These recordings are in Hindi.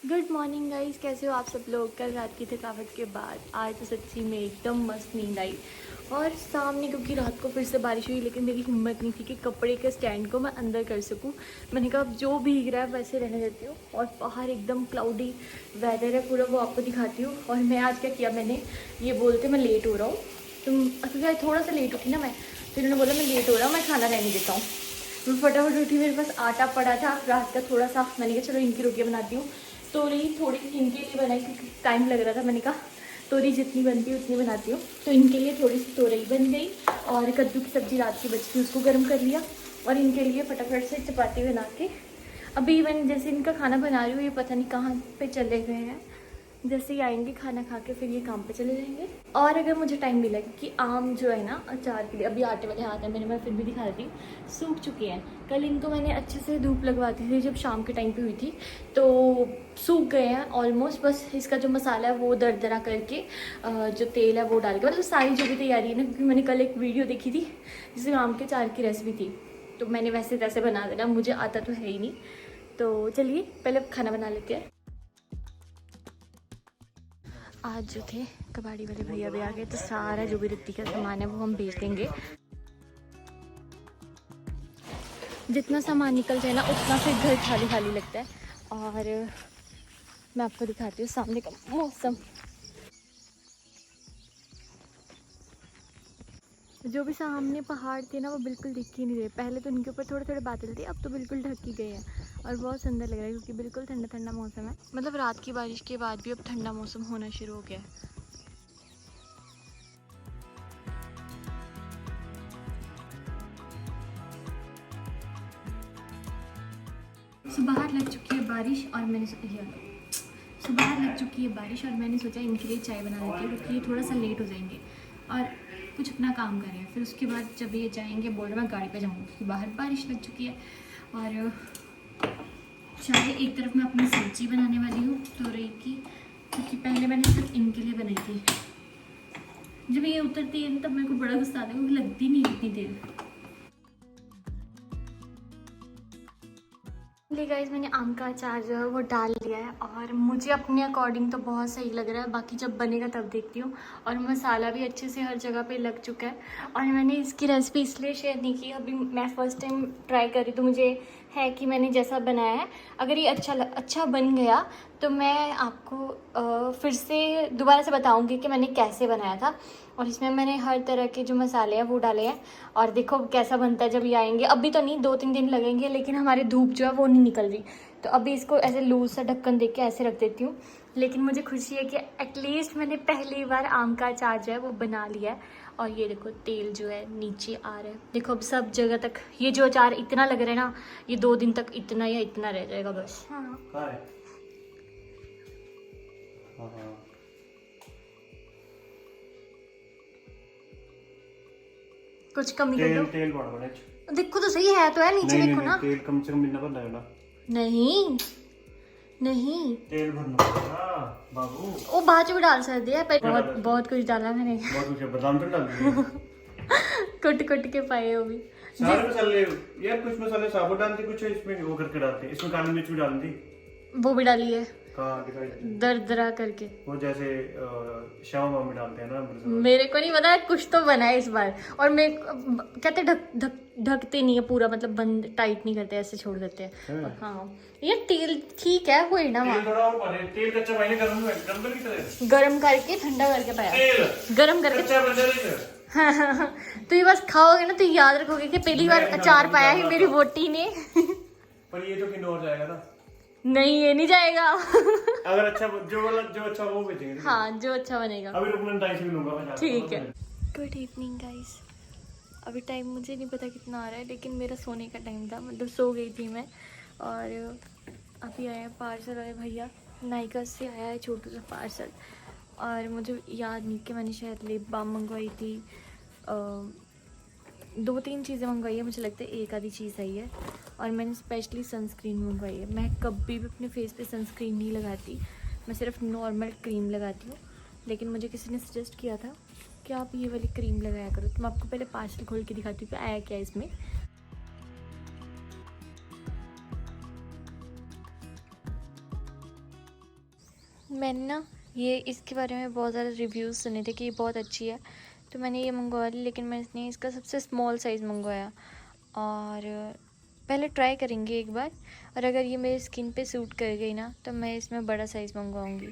गुड मॉर्निंग गाइस, कैसे हो आप सब लोग। कल रात की थकावट के बाद आज तो सच्ची में एकदम मस्त नींद आई। और सामने क्योंकि रात को फिर से बारिश हुई, लेकिन मेरी हिम्मत नहीं थी कि कपड़े के स्टैंड को मैं अंदर कर सकूं। मैंने कहा अब जो भीग रहा है वैसे रहने देती हूँ। और बाहर एकदम क्लाउडी वेदर है पूरा, वो आपको दिखाती हूँ। और मैं आज क्या किया, मैंने ये बोलते मैं लेट हो रहा हूँ, तुम क्योंकि थोड़ा सा लेट उठी ना मैं, तो इन्होंने बोला मैं लेट हो रहा हूँ, मैं खाना रहने देता हूँ। मैं फटाफट उठी, मेरे पास आटा पड़ा था रात का थोड़ा सा, मैंने कहा चलो इनकी रोटियाँ बनाती हूँ। तोरी थोड़ी सी इनके लिए बनाई क्योंकि टाइम लग रहा था, मैंने कहा तोरी जितनी बनती है उतनी बनाती हूँ, तो इनके लिए थोड़ी सी तोरई बन गई। और कद्दू की सब्ज़ी रात की बची थी उसको गर्म कर लिया। और इनके लिए फटाफट से चपाती बना के अभी मैंने जैसे इनका खाना बना रही हूँ, ये पता नहीं कहाँ पे चले गए हैं। जैसे ही आएंगे खाना खा के फिर ये काम पे चले जाएंगे। और अगर मुझे टाइम मिला, क्योंकि आम जो है ना अचार के लिए अभी आटे वाले हाथ है मेरे, मैं फिर भी दिखा देती हूँ, सूख चुके हैं। कल इनको मैंने अच्छे से धूप लगवाती थी जब शाम के टाइम पे हुई थी, तो सूख गए हैं ऑलमोस्ट। बस इसका जो मसाला है वो दरदरा करके जो तेल है वो डाल के, मतलब सारी जो भी तैयारी है ना, क्योंकि मैंने कल एक वीडियो देखी थी जिसमें आम के अचार की रेसिपी थी, तो मैंने वैसे तैसे बना देना, मुझे आता तो है ही नहीं। तो चलिए पहले खाना बना लेते हैं। आज जो थे कबाड़ी वाले भैया भी आ गए, तो सारा जो भी रित्ती का सामान है वो हम बेच देंगे। जितना सामान निकल जाए ना उतना फिर घर खाली खाली लगता है। और मैं आपको दिखाती हूँ सामने का मौसम। जो भी सामने पहाड़ थे ना वो बिल्कुल दिख ही नहीं रहे। पहले तो इनके ऊपर थोड़े थोड़े बादल थे, अब तो बिल्कुल ढक ही गए हैं। और बहुत सुंदर लग रहा है क्योंकि बिल्कुल ठंडा ठंडा मौसम है। मतलब रात की बारिश के बाद भी अब ठंडा मौसम होना शुरू हो गया है। सुबह लग चुकी है बारिश और मैंने सुबह लग चुकी है बारिश और मैंने सोचा इनके लिए चाय बना देती हूँ, क्योंकि ये थोड़ा सा लेट हो जाएंगे और कुछ अपना काम करें। फिर उसके बाद जब ये जाएंगे, बोल रहे मैं गाड़ी पे जाऊँगी क्योंकि बाहर बारिश लग चुकी है। और चाय एक तरफ मैं अपनी सब्जी बनाने वाली हूँ तोरई की, क्योंकि पहले मैंने सिर्फ इनके लिए बनाई थी। जब ये उतरती है तब मेरे को बड़ा गुस्सा आता है क्योंकि लगती नहीं इतनी देर। गाइस मैंने आम का अचार जो है वो डाल लिया है और मुझे अपने अकॉर्डिंग तो बहुत सही लग रहा है। बाकी जब बनेगा तब देखती हूँ। और मसाला भी अच्छे से हर जगह पे लग चुका है। और मैंने इसकी रेसिपी इसलिए शेयर नहीं की, अभी मैं फ़र्स्ट टाइम ट्राई करी, तो मुझे है कि मैंने जैसा बनाया है अगर ये अच्छा बन गया तो मैं आपको फिर से दोबारा से बताऊँगी कि मैंने कैसे बनाया था। और इसमें मैंने हर तरह के जो मसाले हैं वो डाले हैं। और देखो कैसा बनता है जब ये आएंगे। अभी तो नहीं, 2-3 दिन लगेंगे, लेकिन हमारी धूप जो है वो नहीं निकल रही, तो अभी इसको ऐसे लूज सा ढक्कन दे के ऐसे रख देती हूँ। लेकिन मुझे खुशी है कि एटलीस्ट मैंने पहली बार आम का अचार जो है वो बना लिया है। और ये देखो तेल जो है नीचे आ रहा है, देखो अब सब जगह तक ये जो अचार इतना लग रहा है ना, ये 2 दिन तक इतना या इतना रह जाएगा बस। हाँ कुछ कमी कर दो। तेल बड़ा बड़ा देखो तो सही है, तो है नीचे देखो ना। तेल कम से कम इतना भरना है ना। नहीं नहीं तेल भरना हां बाबू, वो बाद में डाल सकते हैं, पर बहुत बहुत कुछ डाला मैंने। बहुत कुछ बादाम तक डाल दिए। कुट कुट के पाए वो भी सारे मसाले यार, कुछ मसाले साबुत डालते, कुछ इसमें वो करके डालते, इसमें काली मिर्च भी डाल दी, वो भी डाली है कहाँ दिखाई दरदरा करके। वो जैसे शावरमा में डालते हैं ना। मेरे को नहीं पता, कुछ तो बना है इस बार। और मैं कहते ढकते नहीं है पूरा, मतलब बंद टाइट नहीं करते, ऐसे छोड़ देते हैं। और हाँ ये तेल ठीक है, वही ना तेल थोड़ा और पानी, तेल कच्चा पानी गरम करके ठंडा करके पाया, तेल गरम करके। कच्चा बंदा नहीं है। हाँ, तो ये बस खाओगे ना तो याद रखोगे कि पहली बार अचार पाया है मेरी वोटी ने। पर ये तो किलो और जाएगा ना। नहीं ये नहीं जाएगा। अगर अच्छा जो अच्छा वो बेचेंगे। हाँ जो अच्छा बनेगा। अभी रुकना 250 भी लूंगा। ठीक है। गुड इवनिंग गाइस, अभी टाइम मुझे नहीं पता कितना आ रहा है, लेकिन मेरा सोने का टाइम था, मतलब सो गई थी मैं। और अभी आया है पार्सल वाले भैया, नायका से आया है छोटू सा पार्सल। और मुझे याद नहीं कि मैंने शायद लिप बाम मंगवाई थी, 2-3 चीज़ें मंगवाई है, मुझे लगता है एक आधी चीज़ आई है। और मैंने स्पेशली सनस्क्रीन मंगवाई है। मैं कभी भी अपने फेस पे सनस्क्रीन नहीं लगाती, मैं सिर्फ नॉर्मल क्रीम लगाती हूँ। लेकिन मुझे किसी ने सजेस्ट किया था कि आप ये वाली क्रीम लगाया करो, तो मैं आपको पहले पार्सल खोल के दिखाती हूँ कि आया क्या इसमें। मैंने ना ये इसके बारे में बहुत ज़्यादा रिव्यूज़ सुने थे कि ये बहुत अच्छी है, तो मैंने ये मंगवा ली। लेकिन मैंने इसका सबसे स्मॉल साइज़ मंगवाया और पहले ट्राई करेंगे एक बार, और अगर ये मेरी स्किन पे सूट कर गई ना तो मैं इसमें बड़ा साइज़ मंगवाऊंगी।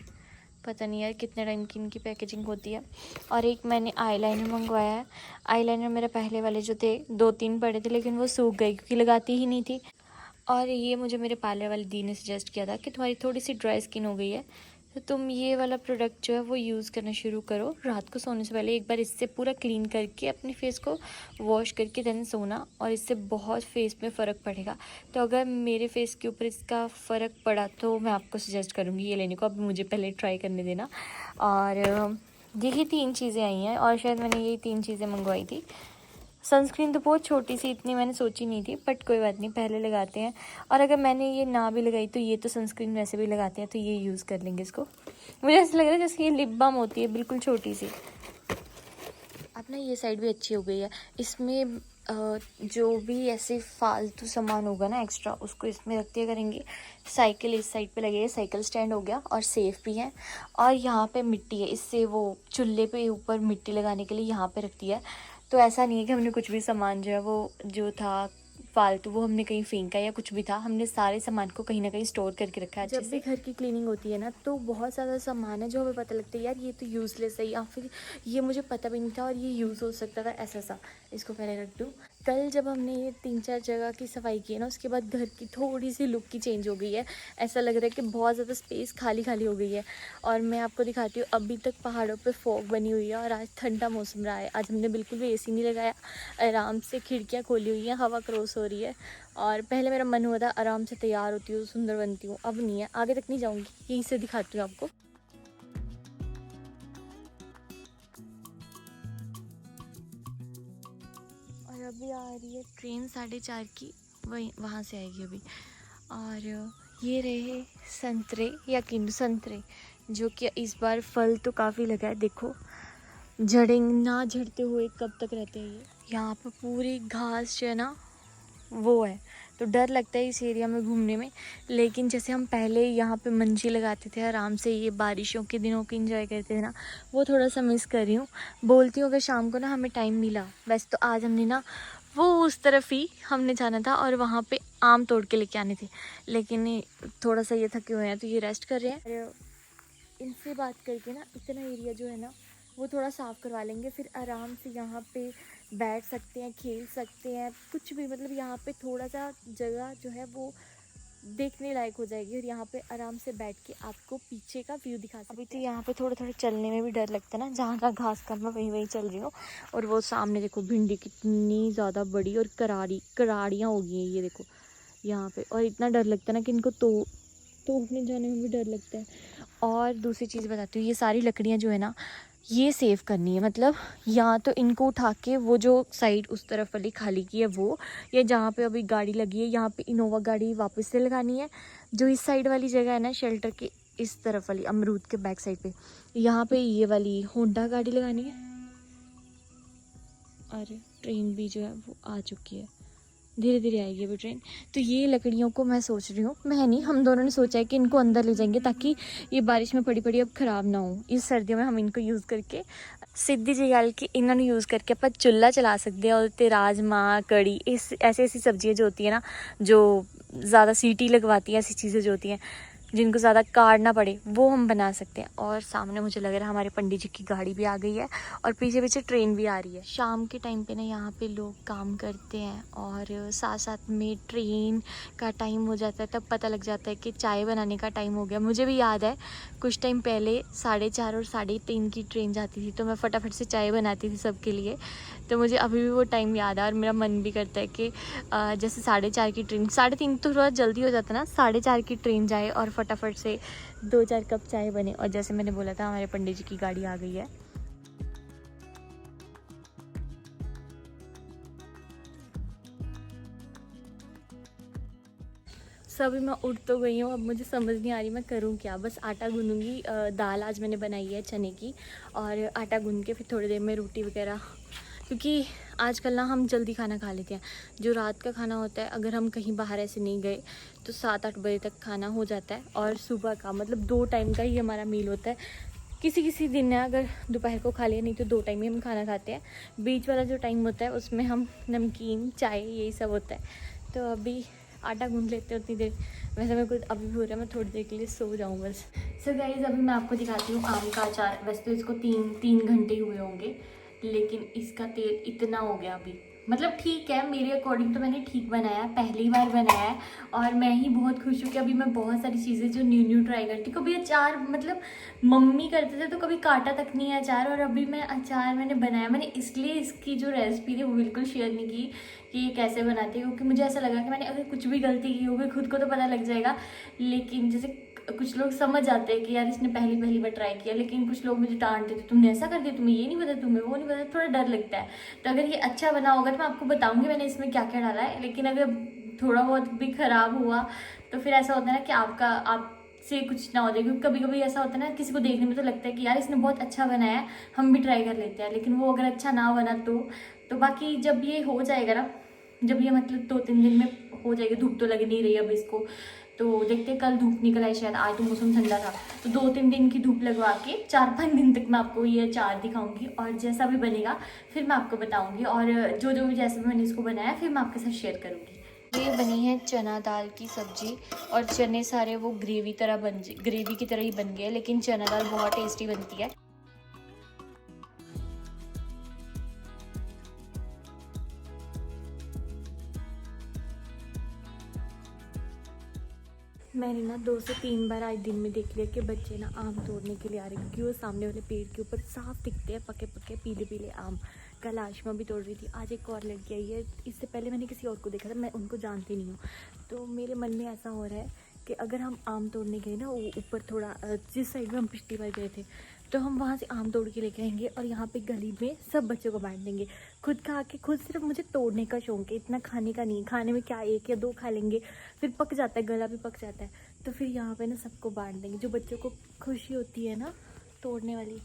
पता नहीं यार कितने टाइम की इनकी पैकेजिंग होती है। और एक मैंने आईलाइनर मंगवाया है। आईलाइनर मेरे पहले वाले जो थे 2-3 पड़े थे, लेकिन वो सूख गए क्योंकि लगाती ही नहीं थी। और ये मुझे मेरे पार्लर वाले दी ने सजेस्ट किया था कि तुम्हारी थोड़ी सी ड्राई स्किन हो गई है, तो तुम ये वाला प्रोडक्ट जो है वो यूज़ करना शुरू करो। रात को सोने से पहले एक बार इससे पूरा क्लीन करके अपने फेस को वॉश करके देन सोना, और इससे बहुत फेस में फ़र्क पड़ेगा। तो अगर मेरे फेस के ऊपर इसका फ़र्क पड़ा तो मैं आपको सजेस्ट करूँगी ये लेने को। अब मुझे पहले ट्राई करने देना। और यही 3 चीज़ें आई हैं, और शायद मैंने यही 3 चीज़ें मंगवाई थी। सनस्क्रीन तो बहुत छोटी सी, इतनी मैंने सोची नहीं थी, बट कोई बात नहीं, पहले लगाते हैं। और अगर मैंने ये ना भी लगाई तो ये तो सनस्क्रीन वैसे भी लगाते हैं, तो ये यूज़ कर लेंगे इसको। मुझे ऐसा लग रहा है जैसे ये लिप बाम होती है, बिल्कुल छोटी सी। अब ना ये साइड भी अच्छी हो गई है। इसमें जो भी ऐसे फालतू सामान होगा ना एक्स्ट्रा, उसको इसमें रख दिया करेंगे। साइकिल इस साइड पे लगी है, साइकिल स्टैंड हो गया और सेफ भी है। और यहाँ पे मिट्टी है, इससे वो चूल्हे पे ऊपर मिट्टी लगाने के लिए यहाँ पे रख दिया है। तो ऐसा नहीं है कि हमने कुछ भी सामान जो है वो जो था फालतू वो हमने कहीं फेंका या कुछ भी था, हमने सारे सामान को कहीं ना कहीं स्टोर करके रखा है। जब भी घर की क्लीनिंग होती है ना तो बहुत ज़्यादा सामान है जो हमें पता लगता है यार ये तो यूज़लेस है, या फिर ये मुझे पता भी नहीं था और ये यूज़ हो सकता था, ऐसा सा। इसको पहले रख दूँ। कल जब हमने ये 3-4 जगह की सफाई की है ना, उसके बाद घर की थोड़ी सी लुक की चेंज हो गई है। ऐसा लग रहा है कि बहुत ज़्यादा स्पेस खाली खाली हो गई है। और मैं आपको दिखाती हूँ, अभी तक पहाड़ों पे फॉग बनी हुई है और आज ठंडा मौसम रहा है। आज हमने बिल्कुल भी एसी नहीं लगाया, आराम से खिड़कियाँ खोली हुई हैं, हवा क्रॉस हो रही है। और पहले मेरा मन हुआ था आराम से तैयार होती हूँ, सुंदर बनती हूँ, अब नहीं है। आगे तक नहीं जाऊँगी, यहीं से दिखाती हूँ आपको। और अभी आ रही है ट्रेन 4:30 की, वहीं वहाँ से आएगी अभी। और ये रहे संतरे या किन्नू संतरे, जो कि इस बार फल तो काफ़ी लगा है। देखो झड़ें ना, झड़ते हुए कब तक रहते हैं ये। यहाँ पर पूरी घास जो है ना वो है, तो डर लगता है इस एरिया में घूमने में। लेकिन जैसे हम पहले यहाँ पे मंजी लगाते थे आराम से, ये बारिशों के दिनों को एंजॉय करते थे ना, वो थोड़ा सा मिस कर रही हूँ। बोलती हूँ अगर शाम को ना हमें टाइम मिला, वैसे तो आज हमने ना वो उस तरफ ही हमने जाना था और वहाँ पे आम तोड़ के लेके आने थे, लेकिन थोड़ा सा ये थके हुए हैं तो ये रेस्ट कर रहे हैं। और इनसे बात करके ना इतना एरिया जो है ना वो थोड़ा साफ़ करवा लेंगे, फिर आराम से यहाँ पे बैठ सकते हैं, खेल सकते हैं, कुछ भी। मतलब यहाँ पे थोड़ा सा जगह जो है वो देखने लायक हो जाएगी, और यहाँ पे आराम से बैठ के आपको पीछे का व्यू दिखा सकते हैं। अभी तो यहाँ पे थोड़ा थोड़ा चलने में भी डर लगता है ना, जहाँ का घास का मैं वहीं वहीं चल रही हूँ। और वो सामने देखो भिंडी कितनी ज़्यादा बड़ी और कराड़ियाँ हो गई हैं ये देखो यहाँ पे। और इतना डर लगता है ना कि इनको तोड़ने जाने में भी डर लगता है। और दूसरी चीज़ बताती हूँ, ये सारी लकड़ियाँ जो है ना ये सेव करनी है। मतलब या तो इनको उठा के वो जो साइड उस तरफ वाली खाली की है वो, या जहाँ पे अभी गाड़ी लगी है यहाँ पे इनोवा गाड़ी वापस से लगानी है। जो इस साइड वाली जगह है ना शेल्टर के इस तरफ वाली अमरूद के बैक साइड पे, यहाँ पे ये वाली होंडा गाड़ी लगानी है। और ट्रेन भी जो है वो आ चुकी है, धीरे धीरे आएगी अभी ट्रेन। तो ये लकड़ियों को मैं सोच रही हूँ, मैं नहीं, हम दोनों ने सोचा है कि इनको अंदर ले जाएंगे ताकि ये बारिश में पड़ी पड़ी अब ख़राब ना हो। इस सर्दियों में हम इनको यूज़ करके सीधी जी गल कि इन्होंने यूज़ करके अपन चुल्हा चला सकते हैं। और ते राजमा कड़ी इस ऐसी सब्जियाँ जो होती है ना, जो ज़्यादा सीटी लगवाती हैं, ऐसी चीज़ें जो होती हैं जिनको ज़्यादा काटना पड़े, वो हम बना सकते हैं। और सामने मुझे लग रहा है हमारे पंडित जी की गाड़ी भी आ गई है और पीछे पीछे ट्रेन भी आ रही है। शाम के टाइम पे ना यहाँ पे लोग काम करते हैं और साथ साथ में ट्रेन का टाइम हो जाता है, तब पता लग जाता है कि चाय बनाने का टाइम हो गया। मुझे भी याद है कुछ टाइम पहले 4:30 और 3:30 की ट्रेन जाती थी, तो मैं फटाफट से चाय बनाती थी सबके लिए। तो मुझे अभी भी वो टाइम याद है और मेरा मन भी करता है कि जैसे 4:30 की ट्रेन, 3:30 तो थोड़ा जल्दी हो जाता है ना, 4:30 की ट्रेन जाए और फटाफट से 2-4 कप चाय बने। और जैसे मैंने बोला था हमारे पंडित जी की गाड़ी आ गई है। सभी मैं उठ तो गई हूँ, अब मुझे समझ नहीं आ रही मैं करूँ क्या। बस आटा गूँधूँगी, दाल आज मैंने बनाई है चने की, और आटा गूँध के फिर थोड़ी देर में रोटी वगैरह क्योंकि आजकल ना हम जल्दी खाना खा लेते हैं। जो रात का खाना होता है, अगर हम कहीं बाहर ऐसे नहीं गए तो 7-8 बजे तक खाना हो जाता है, और सुबह का मतलब 2 टाइम का ही हमारा मील होता है। किसी किसी दिन है अगर दोपहर को खा लिया, नहीं तो 2 टाइम ही हम खाना खाते हैं। बीच वाला जो टाइम होता है उसमें हम नमकीन, चाय, यही सब होता है। तो अभी आटा गूंद लेते हैं उतनी देर। वैसे मेरे को अभी भी हो रहा है मैं थोड़ी देर के लिए सो जाऊँ बस। सो गाइस, अभी मैं आपको दिखाती हूँ आम का अचार। वैसे तो इसको 3 घंटे हुए होंगे, लेकिन इसका तेल इतना हो गया अभी। मतलब ठीक है, मेरे अकॉर्डिंग तो मैंने ठीक बनाया, पहली बार बनाया है, और मैं ही बहुत खुश हूँ कि अभी मैं बहुत सारी चीज़ें जो न्यू ट्राई करती हूँ। कभी अचार मतलब मम्मी करते थे तो कभी काटा तक नहीं है अचार, और अभी मैं अचार मैंने बनाया। मैंने इसलिए इसकी जो रेसिपी थी वो बिल्कुल शेयर नहीं की कि ये कैसे बनाते हैं, क्योंकि मुझे ऐसा लगा कि मैंने अगर कुछ भी गलती की होगी खुद को तो पता लग जाएगा। लेकिन जैसे कुछ लोग समझ जाते हैं कि यार इसने पहली बार ट्राई किया, लेकिन कुछ लोग मुझे डांट देते, तुमने ऐसा कर दिया, तुम्हें ये नहीं पता, तुम्हें वो नहीं पता, थोड़ा डर लगता है। तो अगर ये अच्छा बना होगा तो मैं आपको बताऊंगी मैंने इसमें क्या क्या डाला है। लेकिन अगर थोड़ा बहुत भी ख़राब हुआ तो फिर ऐसा होता है ना कि आप से कुछ ना हो जाए, क्योंकि कभी कभी ऐसा होता है ना, किसी को देखने में तो लगता है कि यार इसने बहुत अच्छा बनाया है, हम भी ट्राई कर लेते हैं, लेकिन वो अगर अच्छा ना बना तो बाकी जब ये हो जाएगा ना, जब ये मतलब 2-3 दिन में हो जाएगी, धूप तो लग नहीं रही अब इसको, तो देखते हैं। कल धूप निकल आई शायद, आज तो मौसम ठंडा था, तो 2-3 दिन की धूप लगवा के 4-5 दिन तक मैं आपको ये अचार दिखाऊंगी, और जैसा भी बनेगा फिर मैं आपको बताऊंगी, और जो भी जैसे भी मैंने इसको बनाया फिर मैं आपके साथ शेयर करूंगी। ये बनी है चना दाल की सब्जी, और चने सारे वो ग्रेवी की तरह ही बन गए, लेकिन चना दाल बहुत टेस्टी बनती है। मैंने ना 2 से 3 बार आज दिन में देख लिया कि बच्चे ना आम तोड़ने के लिए आ रहे हैं, क्योंकि वो सामने वाले पेड़ के ऊपर साफ दिखते हैं पके पके पीले पीले आम। कल आशमा भी तोड़ रही थी, आज एक और लड़की आई है। इससे पहले मैंने किसी और को देखा था, मैं उनको जानती नहीं हूँ। तो मेरे मन में ऐसा हो रहा है कि अगर हम आम तोड़ने गए ना, वो ऊपर थोड़ा जिस साइड में हम पिछली बार गए थे, तो हम वहाँ से आम तोड़ के लेके आएंगे, और यहाँ पे गली में सब बच्चों को बांट देंगे। खुद खा के खुद, सिर्फ मुझे तोड़ने का शौक है, इतना खाने का नहीं। खाने में क्या 1 या 2 खा लेंगे, फिर पक जाता है, गला भी पक जाता है। तो फिर यहाँ पे ना सबको बांट देंगे, जो बच्चों को खुशी होती है ना तोड़ने वाली।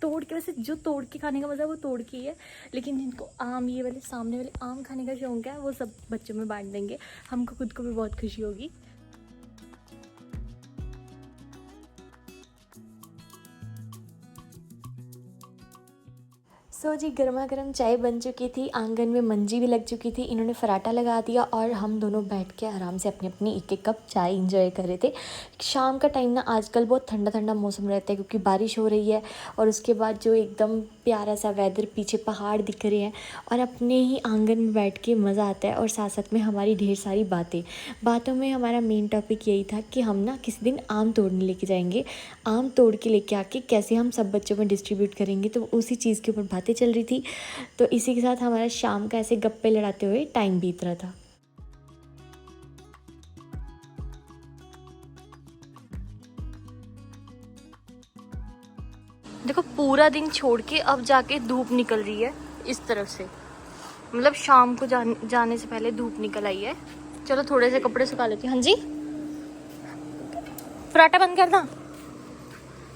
तोड़ के, वैसे जो तोड़ के खाने का मज़ा है वो तोड़ के ही है, लेकिन जिनको आम, ये वाले सामने वाले आम खाने का शौक है, वो सब बच्चों में बांट देंगे। हमको खुद को भी बहुत खुशी होगी। सो जी, गर्मा गर्म चाय बन चुकी थी, आंगन में मंजी भी लग चुकी थी, इन्होंने फराटा लगा दिया, और हम दोनों बैठ के आराम से अपनी अपनी एक कप चाय इंजॉय कर रहे थे। शाम का टाइम ना आजकल बहुत ठंडा ठंडा मौसम रहता है, क्योंकि बारिश हो रही है, और उसके बाद जो एकदम प्यारा सा वेदर, पीछे पहाड़ दिख रहे हैं, और अपने ही आंगन में बैठ के मज़ा आता है। और साथ साथ में हमारी ढेर सारी बातों में हमारा मेन टॉपिक यही था कि हम ना किसी दिन आम तोड़ने लेके जाएंगे, आम तोड़ के लेके आके कैसे हम सब बच्चों में डिस्ट्रीब्यूट करेंगे, तो उसी चीज़ के ऊपर बातें चल रही थी। तो इसी के साथ हमारा शाम का ऐसे गप्पे लड़ाते हुए टाइम बीत रहा था। देखो, पूरा दिन छोड़ के अब जाके धूप निकल रही है इस तरफ से, मतलब शाम को जाने से पहले धूप निकल आई है। चलो थोड़े से कपड़े सुखा लेती हूँ। हाँ जी, फराटा बंद करना,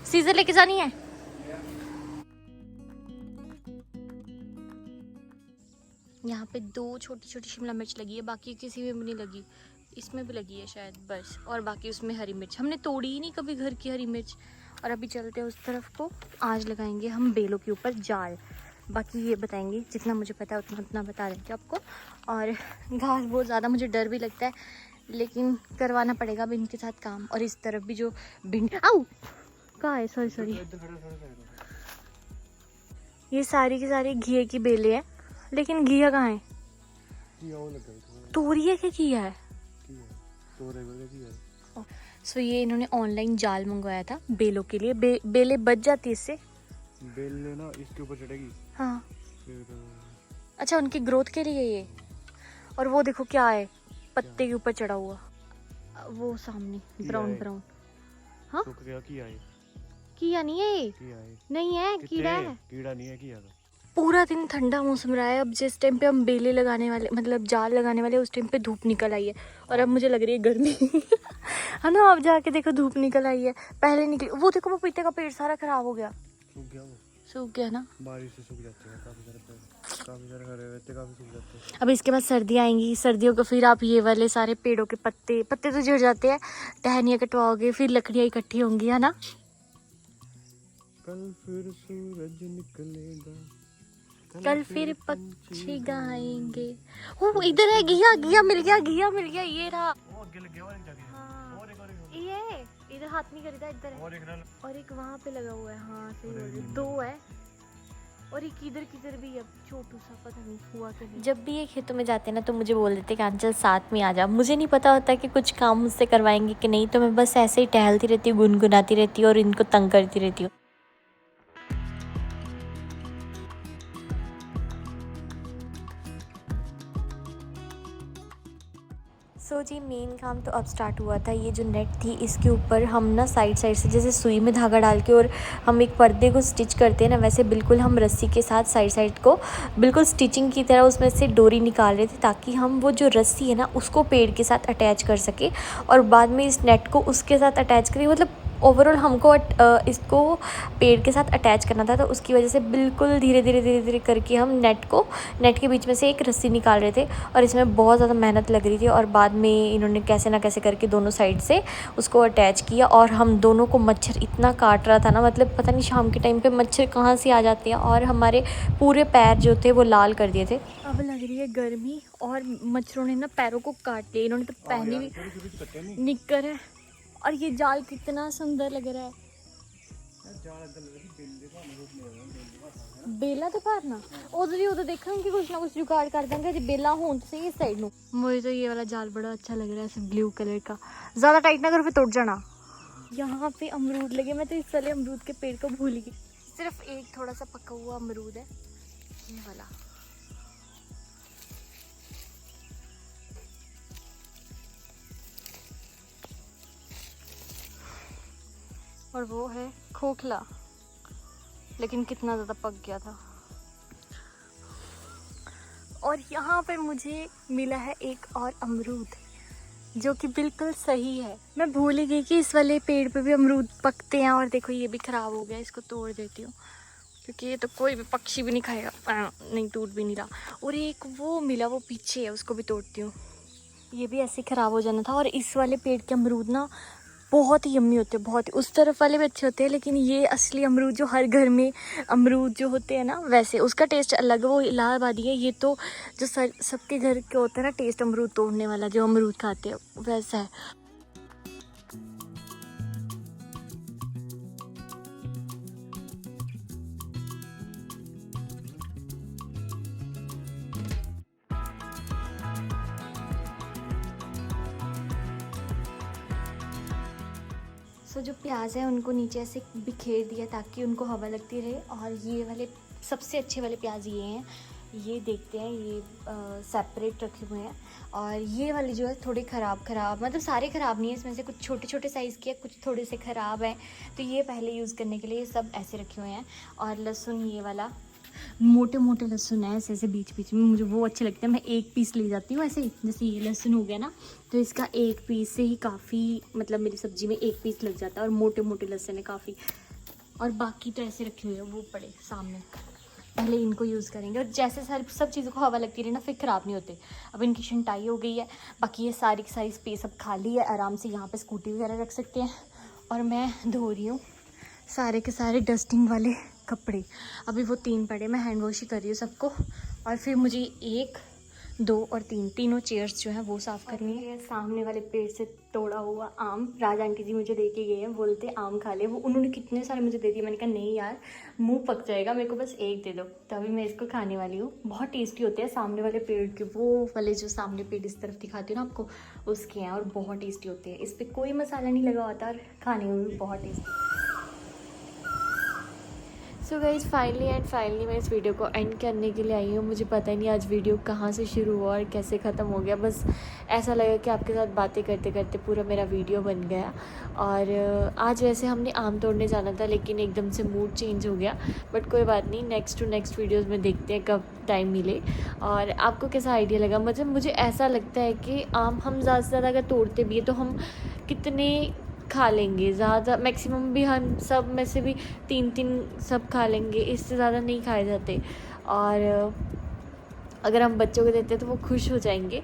सीजर लेके जानी है। यहाँ पे 2 छोटी छोटी शिमला मिर्च लगी है, बाकी किसी में भी नहीं लगी, इसमें भी लगी है शायद बस, और बाकी उसमें हरी मिर्च। हमने तोड़ी ही नहीं कभी घर की हरी मिर्च। और अभी चलते हैं उस तरफ को, आज लगाएंगे हम बेलों के ऊपर जाल। बाकी ये बताएंगे, जितना मुझे पता है उतना बता देंगे आपको। और घास बहुत ज़्यादा, मुझे डर भी लगता है, लेकिन करवाना पड़ेगा अब इनके साथ काम। और इस तरफ भी जो आऊ कहाँ है, सॉरी, ये सारी की सारी घिए की बेलें हैं, लेकिन घिया कहाँ है? तोरिया क्या किया है? सो ये इन्होंने ऑनलाइन जाल मंगवाया था बेलों के लिए। बेले बच जाती है इससे, बेल ना इसके ऊपर चढ़ेगी। हाँ फिर अच्छा, उनकी ग्रोथ के लिए ये। और वो देखो क्या है, पत्ते के ऊपर चढ़ा हुआ, वो सामने ब्राउन। हाँ, किया नहीं है ये, नहीं है, कीड़ा है। कीड़ा नहीं है, किया था। पूरा दिन ठंडा मौसम रहा है। अब जिस टाइम पे हम बेले लगाने वाले, मतलब जाल लगाने वाले, उस टाइम पे धूप निकल आई है, और अब मुझे लग रही है गर्मी है ना। अब जाके देखो धूप निकल आई है, पहले निकली। वो देखो, वो पपीते का पेड़ सारा खराब हो गया, सूख गया ना। बारिश से सूख जाते हैं काफी सारे पेड़, काफी सारे हरे रहते, काफी सूख जाते हैं। अब इसके बाद सर्दी आएंगी, सर्दियों को फिर आप ये वाले सारे पेड़ों के पत्ते पत्ते तो झड़ जाते हैं, टहनियाँ कटवाओगे, फिर लकड़ियाँ इकट्ठी होंगी, है ना। कल फिर सूरज निकलेगा, कल फिर पक्षी गाएंगे। ओ इधर है, घिया घिया मिल गया, घिया मिल गया, ये रहा। वो आगे लग गया और एक जाके। हाँ, और एक ये इधर हाथ नहीं करीदा, इधर है। और एक वहाँ पे लगा हुआ है। हाँ सही बोल रही, दो है। और एक किधर भी है, छोटू सा, पता नहीं हुआ कि नहीं। जब भी ये खेतों में जाते हैं ना तो मुझे बोल देते कि आंचल साथ में आ जा। मुझे नहीं पता होता कि कुछ काम मुझसे करवाएंगे कि नहीं, तो मैं बस ऐसे ही टहलती रहती हूँ, गुनगुनाती रहती हूँ और इनको तंग करती रहती हूँ। सो जी मेन काम तो अब स्टार्ट हुआ था। ये जो नेट थी इसके ऊपर हम ना साइड से जैसे सुई में धागा डाल के और हम एक पर्दे को स्टिच करते हैं ना, वैसे बिल्कुल हम रस्सी के साथ साइड को बिल्कुल स्टिचिंग की तरह उसमें से डोरी निकाल रहे थे, ताकि हम वो जो रस्सी है ना उसको पेड़ के साथ अटैच कर सके और बाद में इस नेट को उसके साथ अटैच करें। मतलब ओवरऑल हमको इसको पेड़ के साथ अटैच करना था, तो उसकी वजह से बिल्कुल धीरे धीरे करके हम नेट के बीच में से एक रस्सी निकाल रहे थे और इसमें बहुत ज़्यादा मेहनत लग रही थी। और बाद में इन्होंने कैसे ना कैसे करके दोनों साइड से उसको अटैच किया और हम दोनों को मच्छर इतना काट रहा था ना, मतलब पता नहीं शाम के टाइम पे मच्छर कहाँ से आ जाते हैं, और हमारे पूरे पैर जो थे वो लाल कर दिए थे। अब लग रही है गर्मी और मच्छरों ने ना पैरों को काट लिया। इन्होंने तो पहनी भी निक्कर है और ये जाल कितना सुंदर लग रहा है। बेला तो पारना उधर देखा कि कुछ ना कुछ जुगाड़ कर देंगे जी, बेला हो तो सही इस साइड में। मुझे तो ये वाला जाल बड़ा अच्छा लग रहा है, ब्लू कलर का। ज़्यादा टाइट ना करो फिर टूट जाना। यहाँ पे अमरूद लगे, मैं तो इस वाले अमरूद के पेड़ को भूल गई। सिर्फ एक थोड़ा सा पका हुआ अमरूद है, ये वाला। और वो है खोखला, लेकिन कितना ज़्यादा पक गया था। और यहाँ पे मुझे मिला है एक और अमरूद जो कि बिल्कुल सही है। मैं भूल ही गई कि इस वाले पेड़ पे भी अमरूद पकते हैं। और देखो ये भी ख़राब हो गया, इसको तोड़ देती हूँ क्योंकि ये तो कोई भी पक्षी भी नहीं खाएगा। नहीं, टूट भी नहीं रहा। और एक वो मिला, वो पीछे है, उसको भी तोड़ती हूँ। ये भी ऐसे ख़राब हो जाना था। और इस वाले पेड़ के अमरूद ना बहुत ही यम्मी होते हैं, बहुत ही। उस तरफ वाले भी अच्छे होते हैं, लेकिन ये असली अमरूद जो हर घर में अमरूद जो होते हैं ना, वैसे उसका टेस्ट अलग है, वो इलाहाबादी है। ये तो जो सबके घर के होते हैं ना टेस्ट, अमरूद तोड़ने वाला जो अमरूद खाते हैं वैसा है। सो जो प्याज है उनको नीचे से बिखेर दिया ताकि उनको हवा लगती रहे। और ये वाले सबसे अच्छे वाले प्याज ये हैं, ये देखते हैं, ये सेपरेट रखे हुए हैं। और ये वाले जो है थोड़े ख़राब मतलब सारे ख़राब नहीं है, इसमें से कुछ छोटे छोटे साइज़ के, कुछ थोड़े से ख़राब हैं, तो ये पहले यूज़ करने के लिए सब ऐसे रखे हुए हैं। और लहसुन, ये वाला मोटे मोटे लहसुन है, ऐसे बीच में, मुझे वो अच्छे लगते हैं। मैं एक पीस ले जाती हूँ ऐसे, जैसे ये लहसुन हो गया ना, तो इसका एक पीस से ही काफ़ी, मतलब मेरी सब्ज़ी में एक पीस लग जाता है। और मोटे मोटे लहसुन है काफ़ी। और बाकी तो ऐसे रखे हुए हैं वो पड़े सामने, पहले इनको यूज़ करेंगे। और जैसे सब चीज़ों को हवा लगती रही ना, फिर ख़राब नहीं होते। अब इनकी छंटाई हो गई है, बाकी ये सारी की सारी स्पेस अब खाली है, आराम से यहाँ पे स्कूटी वगैरह रख सकते हैं। और मैं धो रही हूँ सारे के सारे डस्टिंग वाले कपड़े। अभी वो 3 पड़े, मैं हैंड वॉश ही कर रही हूँ सबको। और फिर मुझे 1, 2 और 3 तीनों चेयर्स जो हैं वो साफ़ करनी है। सामने वाले पेड़ से तोड़ा हुआ आम राज आंटी जी मुझे दे के गए हैं, बोलते आम खा ले। वो उन्होंने कितने सारे मुझे दे दिए, मैंने कहा नहीं यार, मुंह पक जाएगा, मेरे को बस एक दे दो। तो अभी मैं इसको खाने वाली हूँ। बहुत टेस्टी होते हैं सामने वाले पेड़ के, वो वाले जो सामने पेड़ इस तरफ दिखाती हूँ ना आपको, उसके हैं। और बहुत टेस्टी होते हैं, इस पर कोई मसाला नहीं लगा होता और खाने में भी बहुत टेस्टी। सो गाइज़ फाइनली मैं इस वीडियो को एंड करने के लिए आई हूँ। मुझे पता ही नहीं आज वीडियो कहाँ से शुरू हुआ और कैसे ख़त्म हो गया। बस ऐसा लगा कि आपके साथ बातें करते करते पूरा मेरा वीडियो बन गया। और आज वैसे हमने आम तोड़ने जाना था, लेकिन एकदम से मूड चेंज हो गया। बट कोई बात नहीं, नेक्स्ट टू नेक्स्ट वीडियोज़ में देखते हैं कब टाइम मिले। और आपको कैसा आइडिया लगा? मतलब मुझे ऐसा लगता है कि आम हम ज़्यादा से ज़्यादा अगर तोड़ते भी है तो हम कितने खा लेंगे, ज़्यादा मैक्सिमम भी हम सब में से भी 3-3 सब खा लेंगे, इससे ज़्यादा नहीं खाए जाते। और अगर हम बच्चों को देते हैं तो वो खुश हो जाएंगे।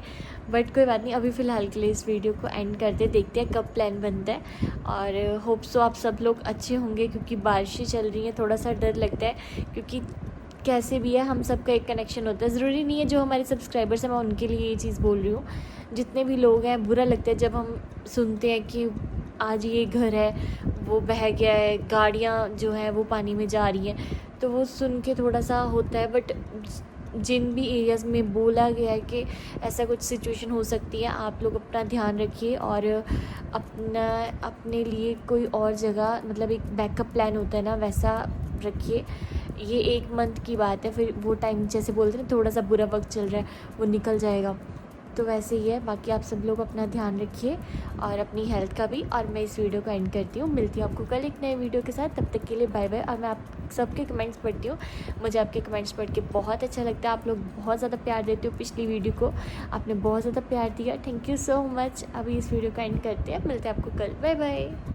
बट कोई बात नहीं, अभी फ़िलहाल के लिए इस वीडियो को एंड करते, देखते हैं कब प्लान बनता है। और होप सो आप सब लोग अच्छे होंगे, क्योंकि बारिशें चल रही हैं, थोड़ा सा डर लगता है, क्योंकि कैसे भी है हम सबका एक कनेक्शन होता है। ज़रूरी नहीं है जो हमारे सब्सक्राइबर्स हैं मैं उनके लिए ये चीज़ बोल रही हूँ, जितने भी लोग हैं बुरा लगता है जब हम सुनते हैं कि आज ये घर है वो बह गया है, गाड़ियाँ जो हैं वो पानी में जा रही हैं, तो वो सुन के थोड़ा सा होता है। बट जिन भी एरियाज़ में बोला गया है कि ऐसा कुछ सिचुएशन हो सकती है, आप लोग अपना ध्यान रखिए और अपने लिए कोई और जगह, मतलब एक बैकअप प्लान होता है ना, वैसा रखिए। ये 1 मंथ की बात है, फिर वो टाइम जैसे बोलते हैं ना, थोड़ा सा बुरा वक्त चल रहा है वो निकल जाएगा, तो वैसे ही है। बाकी आप सब लोग अपना ध्यान रखिए और अपनी हेल्थ का भी। और मैं इस वीडियो को एंड करती हूँ, मिलती हूँ आपको कल एक नए वीडियो के साथ, तब तक के लिए बाय बाय। और मैं आप सबके कमेंट्स पढ़ती हूँ, मुझे आपके कमेंट्स पढ़ के बहुत अच्छा लगता है। आप लोग बहुत ज़्यादा प्यार देते हो, पिछली वीडियो को आपने बहुत ज़्यादा प्यार दिया, थैंक यू सो मच। अभी इस वीडियो को एंड करते हैं, मिलते हैं आपको कल, बाय बाय।